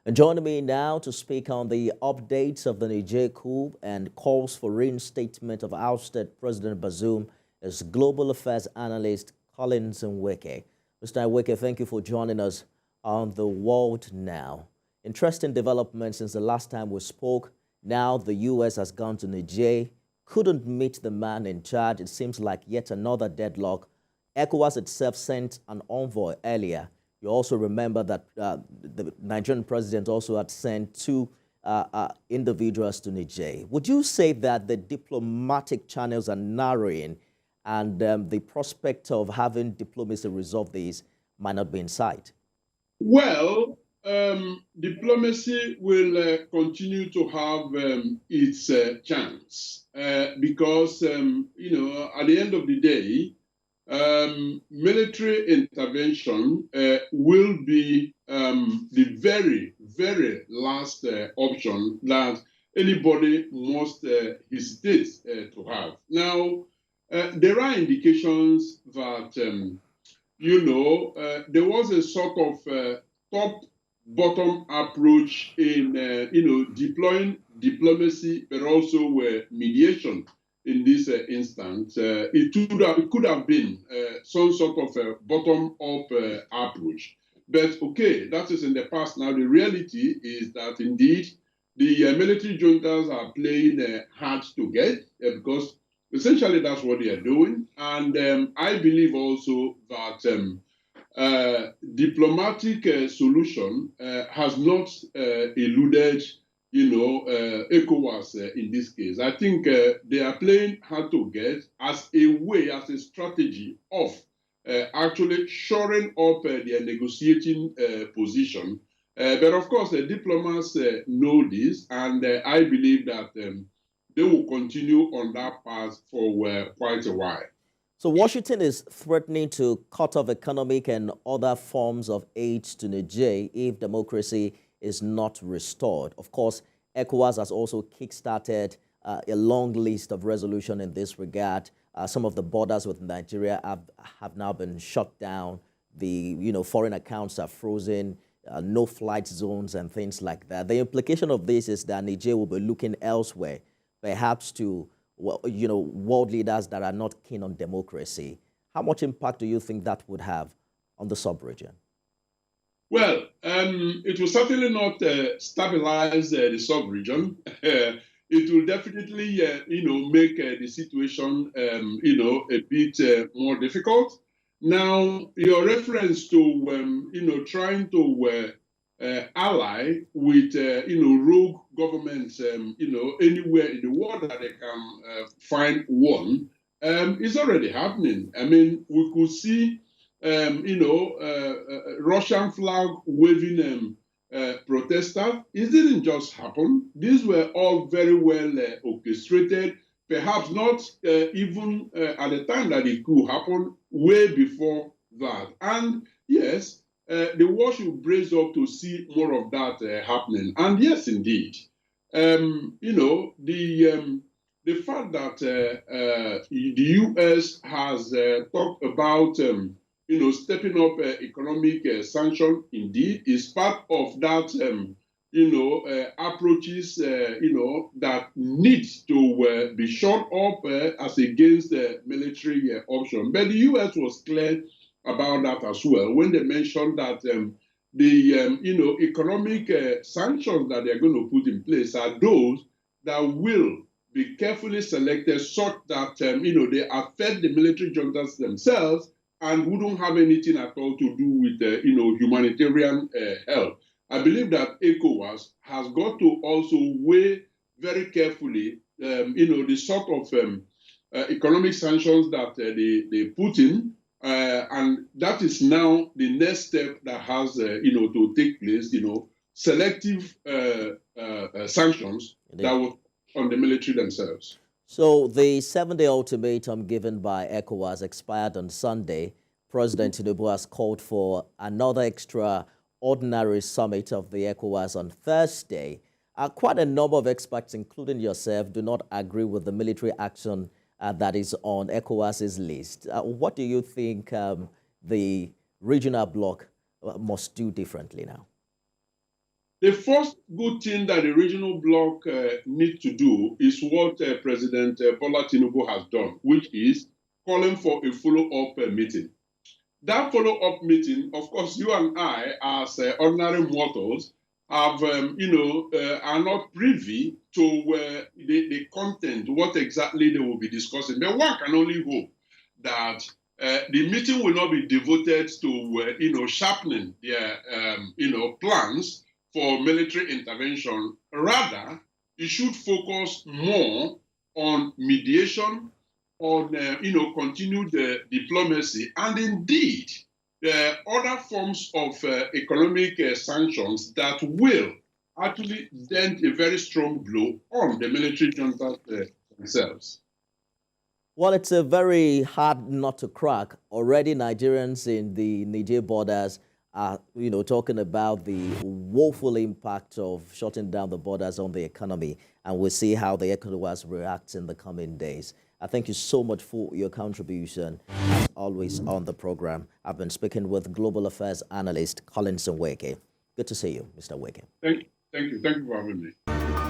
And joining me now to speak on the updates of the Niger coup and calls for reinstatement of ousted President Bazoum is global affairs analyst Collins Nweke. Mr. Nweke, thank you for joining us on The World Now. Interesting development since the last time we spoke. Now the U.S. has gone to Niger, couldn't meet the man in charge. It seems like yet another deadlock. ECOWAS itself sent an envoy earlier. You also remember that the Nigerian president also had sent two individuals to Niger. Would you say that the diplomatic channels are narrowing and the prospect of having diplomacy resolve these might not be in sight? Well, diplomacy will continue to have its chance because, at the end of the day, military intervention will be the very, very last option that anybody must hesitate to have. Now, there are indications that, there was a sort of top-bottom approach in, deploying diplomacy, but also mediation. In this instance, it could have been some sort of a bottom-up approach. But okay, that is in the past. Now, the reality is that indeed the military juntas are playing hard to get because essentially that's what they are doing. And I believe also that diplomatic solution has not eluded ECOWAS in this case. I think they are playing hard to get as a way, as a strategy of actually shoring up their negotiating position. But of course, the diplomats know this, and I believe that they will continue on that path for quite a while. So Washington is threatening to cut off economic and other forms of aid to Niger if democracy is not restored. Of course, ECOWAS has also kickstarted a long list of resolutions in this regard. Some of the borders with Nigeria have now been shut down. The foreign accounts are frozen, no flight zones and things like that. The implication of this is that Niger will be looking elsewhere, perhaps to world leaders that are not keen on democracy. How much impact do you think that would have on the sub-region? Well, it will certainly not stabilize the sub-region. It will definitely, make the situation, a bit more difficult. Now, your reference to, trying to ally with, rogue governments, anywhere in the world that they can find one, is already happening. I mean, we could see Russian flag waving protesters. It didn't just happen. These were all very well orchestrated, perhaps not even at the time that it could happen, way before that. And yes, the world should brace up to see more of that happening. And yes, indeed, the fact that the U.S. has talked about stepping up economic sanction, indeed, is part of that, approaches, that need to be shored up as against the military option. But the U.S. was clear about that as well when they mentioned that the, economic sanctions that they're going to put in place are those that will be carefully selected such that, they affect the military juntas themselves and wouldn't have anything at all to do with, humanitarian help. I believe that ECOWAS has got to also weigh very carefully, the sort of economic sanctions that they put in, and that is now the next step that has, to take place, selective sanctions Indeed. That will on the military themselves. So the 7-day ultimatum given by ECOWAS expired on Sunday. President Tinubu has called for another extraordinary summit of the ECOWAS on Thursday. Quite a number of experts, including yourself, do not agree with the military action that is on ECOWAS's list. What do you think the regional bloc must do differently now? The first good thing that the regional bloc need to do is what President Bola Tinubu has done, which is calling for a follow-up meeting. That follow-up meeting, of course, you and I, as ordinary mortals, have, are not privy to the content, what exactly they will be discussing. But one can only hope that the meeting will not be devoted to, sharpening their, plans for military intervention. Rather, it should focus more on mediation, on continued diplomacy, and indeed other forms of economic sanctions that will actually dent a very strong blow on the military juntas themselves. Well, it's a very hard nut to crack. Already Nigerians in the Niger borders are, talking about the woeful impact of shutting down the borders on the economy, and we'll see how the ECOWAS reacts in the coming days. I thank you so much for your contribution, as always, on the program. I've been speaking with Global Affairs Analyst Collins Nweke. Good to see you, Mr. Nweke. Thank you for having me.